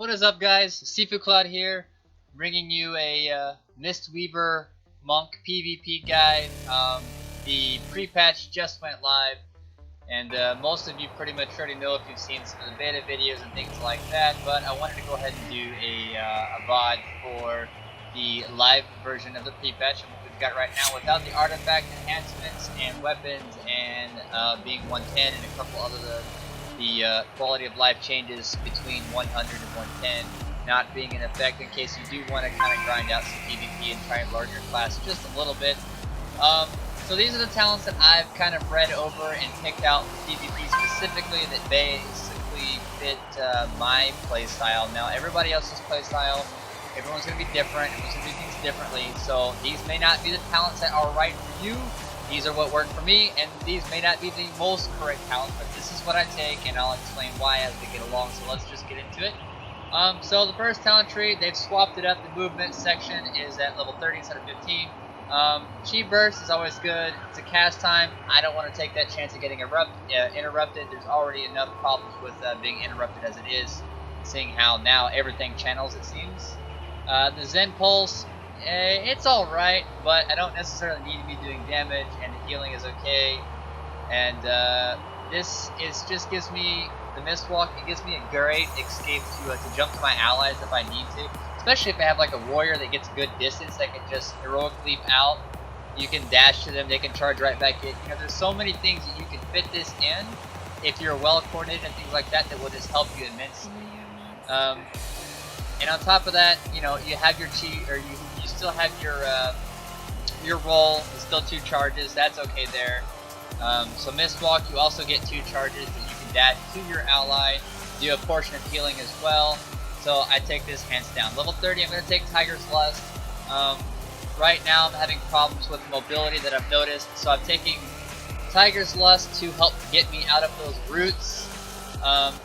What is up, guys? SifuKloud here, bringing you a Mistweaver Monk PvP guide. The pre-patch just went live, and most of you pretty much already know if you've seen some of the beta videos and things like that, but I wanted to go ahead and do a VOD for the live version of the pre-patch we've got right now without the artifact enhancements and weapons and being 110 and a couple other the quality of life changes between 100 and 110 not being in effect, in case you do want to kind of grind out some PvP and try and large your class just a little bit. So these are the talents that I've kind of read over and picked out for PvP specifically that basically fit my playstyle. Now everybody else's playstyle, everyone's going to be different, everyone's going to do things differently, so these may not be the talents that are right for you. These are what worked for me, and these may not be the most correct talents, but this is what I take, and I'll explain why as we get along, so let's just get into it. So the first talent tree, they've swapped it up. The movement section is at level 30 instead of 15. Chi burst is always good. It's a cast time. I don't want to take that chance of getting interrupted. There's already enough problems with being interrupted as it is, seeing how now everything channels, it seems. The Zen pulse, it's alright, but I don't necessarily need to be doing damage, and the healing is okay. And this just gives me the mist walk. It gives me a great escape to jump to my allies if I need to, especially if I have like a warrior that gets good distance that can just heroic leap out. You can dash to them, they can charge right back in. You know, there's so many things that you can fit this in if you're well coordinated and things like that will just help you immensely. And on top of that, you know, you have your chi, or you still have your roll. It's still 2 charges. That's okay there. So mist walk, you also get 2 charges that you can dash to your ally. Do a portion of healing as well. So I take this hands down. Level 30, I'm going to take Tiger's Lust. Right now I'm having problems with mobility that I've noticed, so I'm taking Tiger's Lust to help get me out of those roots.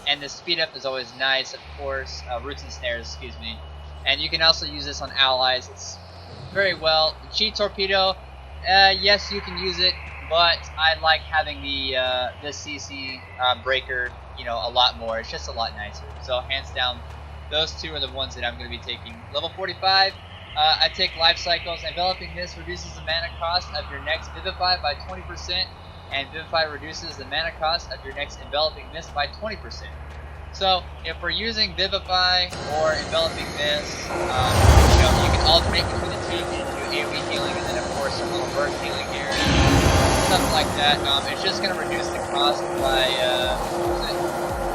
And the speed up is always nice, of course. Roots and snares, excuse me. And you can also use this on allies. It's very well. The Chi torpedo, yes, you can use it, but I like having the CC breaker, you know, a lot more. It's just a lot nicer. So hands down, those 2 are the ones that I'm going to be taking. Level 45, I take Life Cycles. Enveloping this reduces the mana cost of your next Vivify by 20. And Vivify reduces the mana cost of your next Enveloping Mist by 20%. So if we're using Vivify or Enveloping Mist, you know, you can alternate between the 2. You can do AoE healing and then of course a little burst healing here, something like that. It's just going to reduce the cost by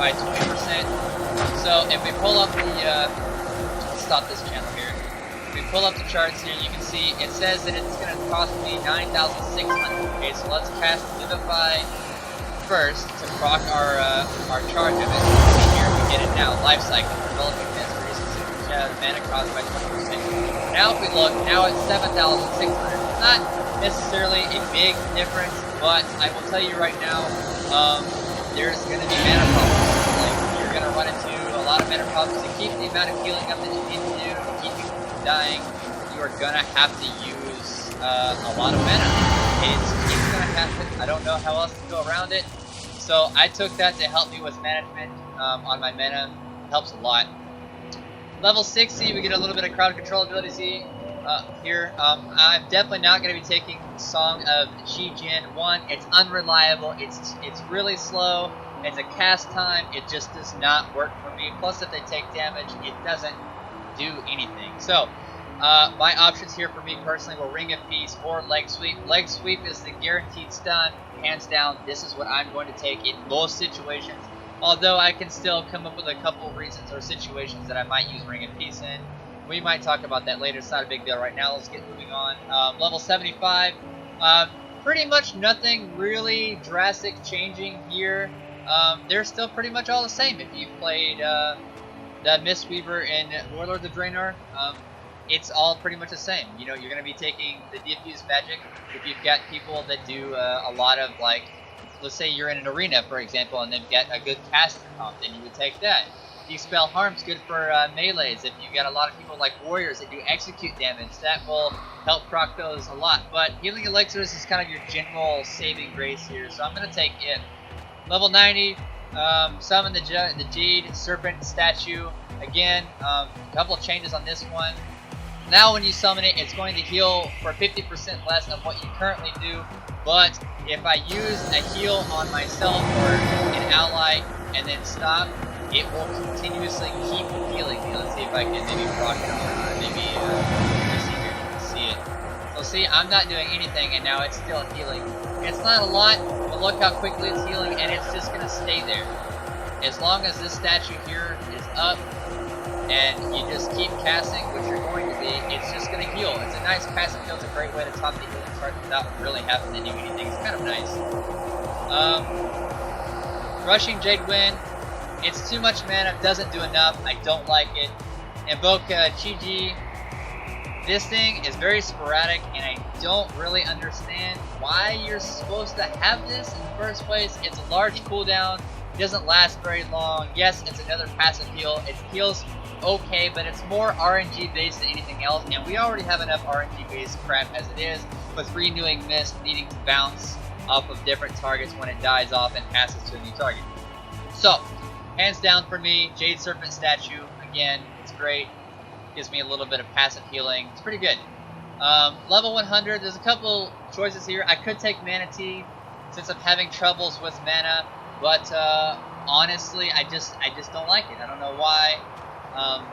20%. So if we pull up the, let's stop this channel here. If we pull up the charts here, you can see it says that it's going to cost me 9,600. Okay, so let's cast Vivify first to proc our charge of it. See here, we get it now. Life Cycle, Developing Mist, reduces mana cost by 20%. Now if we look, now it's 7,600. Not necessarily a big difference, but I will tell you right now, there's going to be mana problems. Like, you're going to run into a lot of mana problems. To keep the amount of healing up that you need to do, to keep you from dying, you are going to have to use a lot of mana. It's going to happen. I don't know how else to go around it. So I took that to help me with management on my mana. It helps a lot. Level 60, we get a little bit of crowd control ability here. I'm definitely not going to be taking Song of Chi Jin 1. It's unreliable. It's really slow. It's a cast time. It just does not work for me. Plus, if they take damage, it doesn't do anything. So my options here for me personally were Ring of Peace or Leg Sweep. Leg Sweep is the guaranteed stun. Hands down, this is what I'm going to take in most situations. Although I can still come up with a couple reasons or situations that I might use Ring of Peace in. We might talk about that later. It's not a big deal right now. Let's get moving on. Level 75. Pretty much nothing really drastic changing here. They're still pretty much all the same. If you played the Mistweaver and Warlords of Draenor, it's all pretty much the same. You know, you're going to be taking the Diffuse Magic. If you've got people that do a lot of, like, let's say you're in an arena, for example, and they've got a good caster comp, then you would take that. Dispel Harm's good for melees. If you've got a lot of people like warriors that do execute damage, that will help proc those a lot. But Healing Elixirs is kind of your general saving grace here, so I'm going to take it. Level 90, summon the Jade Serpent statue. Again, a couple of changes on this one. Now when you summon it, it's going to heal for 50% less of what you currently do, but if I use a heal on myself or an ally and then stop, it will continuously keep healing me. Let's see if I can maybe proc it or maybe just here you can see it. So see, I'm not doing anything and now it's still healing. It's not a lot, but look how quickly it's healing, and it's just going to stay there. As long as this statue here is up, and you just keep casting, which you're going to be, it's just going to heal. It's a nice passive heal. It's a great way to top the healing chart without really having to do anything. It's kind of nice. Rushing Jade Wind, it's too much mana, doesn't do enough. I don't like it. Invoke Chi-Ji. This thing is very sporadic, and I don't really understand why you're supposed to have this in the first place. It's a large cooldown. It doesn't last very long. Yes, it's another passive heal. It heals okay, but it's more RNG based than anything else, and we already have enough RNG based crap as it is, with Renewing Mist needing to bounce off of different targets when it dies off and passes to a new target. So, hands down for me, Jade Serpent statue, again, it's great, gives me a little bit of passive healing, it's pretty good. Level 100, there's a couple choices here. I could take Mana Tea, since I'm having troubles with mana, but honestly, I just don't like it. I don't know why. I'm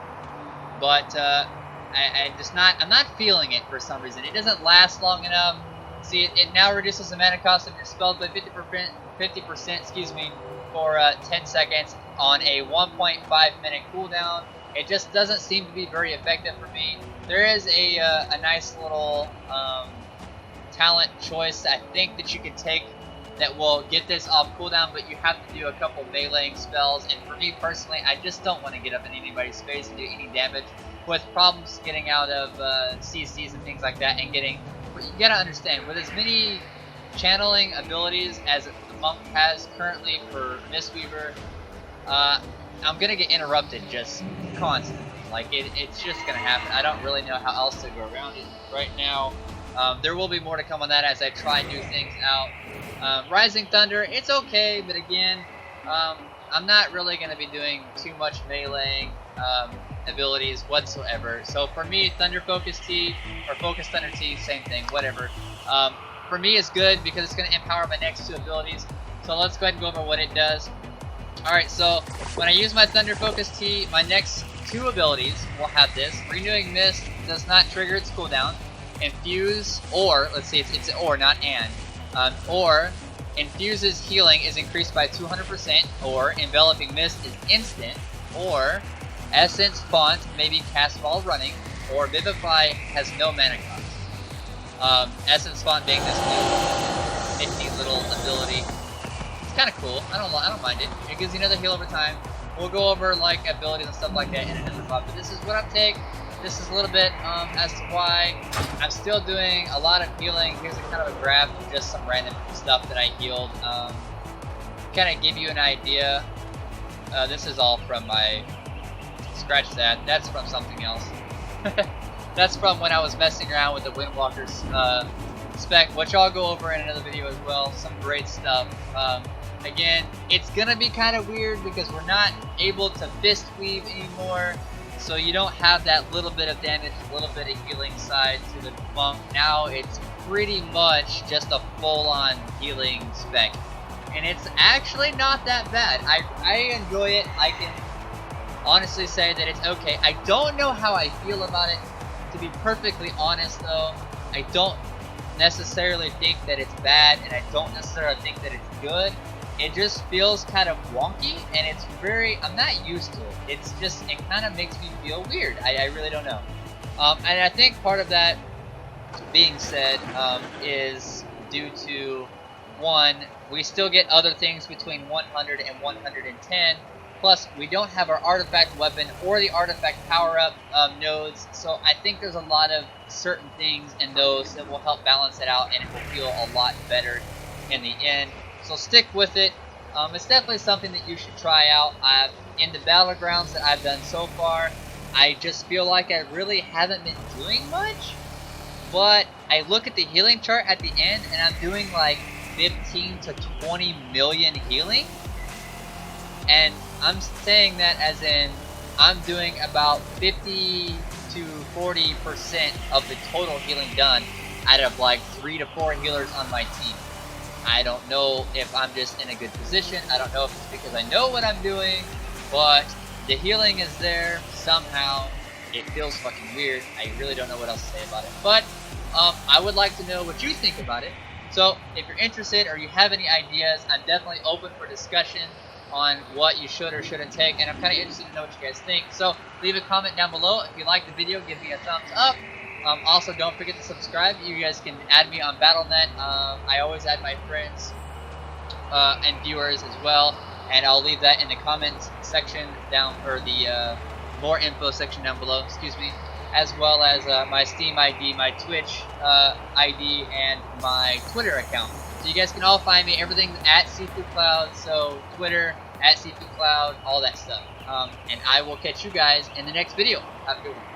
not feeling it for some reason. It doesn't last long enough. See, it now reduces the mana cost of your spells by 50%, excuse me, for 10 seconds on a 1.5 minute cooldown. It just doesn't seem to be very effective for me. There is a nice little talent choice I think that you can take that will get this off cooldown, but you have to do a couple meleeing spells, and for me personally, I just don't want to get up in anybody's face and do any damage, with problems getting out of CCs and things like that, and getting, you gotta understand, with as many channeling abilities as the monk has currently for Mistweaver, I'm gonna get interrupted just constantly. Like, it's just gonna happen. I don't really know how else to go around it right now. There will be more to come on that as I try new things out. Rising Thunder, it's okay, but again, I'm not really going to be doing too much meleeing abilities whatsoever. So for me, Thunder Focus Tea, or Focus Thunder Tea, same thing, whatever. For me, it's good because it's going to empower my next two abilities. So let's go ahead and go over what it does. Alright, so when I use my Thunder Focus Tea, my next two abilities will have this. Renewing Mist does not trigger its cooldown. Infuse, or, let's see, it's or, not and. Or, Infuse's healing is increased by 200%, or Enveloping Mist is instant, or Essence Font may be cast while running, or Vivify has no mana cost. Essence Font being this new nifty little ability. It's kind of cool. I don't mind it. It gives you another heal over time. We'll go over like abilities and stuff like that in another pod, but this is what I'm taking. This is a little bit as to why I'm still doing a lot of healing. Here's a kind of a graph of just some random stuff that I healed. Kind of give you an idea. This is all from my, scratch that, that's from something else. That's from when I was messing around with the Windwalker's spec, which I'll go over in another video as well. Some great stuff. Again, it's gonna be kind of weird because we're not able to fist weave anymore. So you don't have that little bit of damage, a little bit of healing side to the monk. Now it's pretty much just a full-on healing spec. And it's actually not that bad. I enjoy it. I can honestly say that it's okay. I don't know how I feel about it. To be perfectly honest though, I don't necessarily think that it's bad, and I don't necessarily think that it's good. It just feels kind of wonky, and it's very, I'm not used to it. It's just, it kind of makes me feel weird. I really don't know. And I think part of that being said is due to, one, we still get other things between 100 and 110. Plus, we don't have our artifact weapon or the artifact power-up nodes, so I think there's a lot of certain things in those that will help balance it out, and it will feel a lot better in the end. So stick with it. It's definitely something that you should try out. In the battlegrounds that I've done so far, I just feel like I really haven't been doing much, but I look at the healing chart at the end, and I'm doing like 15 to 20 million healing. And I'm saying that as in I'm doing about 50 to 40% of the total healing done out of like 3 to 4 healers on my team. I don't know if I'm just in a good position. I don't know if it's because I know what I'm doing, but the healing is there somehow. It feels fucking weird. I really don't know what else to say about it. But I would like to know what you think about it. So if you're interested or you have any ideas, I'm definitely open for discussion on what you should or shouldn't take, and I'm kind of interested to know what you guys think. So leave a comment down below. If you like the video, give me a thumbs up. Also, don't forget to subscribe. You guys can add me on Battle.net. I always add my friends and viewers as well, and I'll leave that in the comments section down, or the more info section down below, excuse me, as well as my Steam ID, my Twitch ID, and my Twitter account. So you guys can all find me, everything at SifuKloud, so Twitter, at SifuKloud, all that stuff. And I will catch you guys in the next video. Have a good one.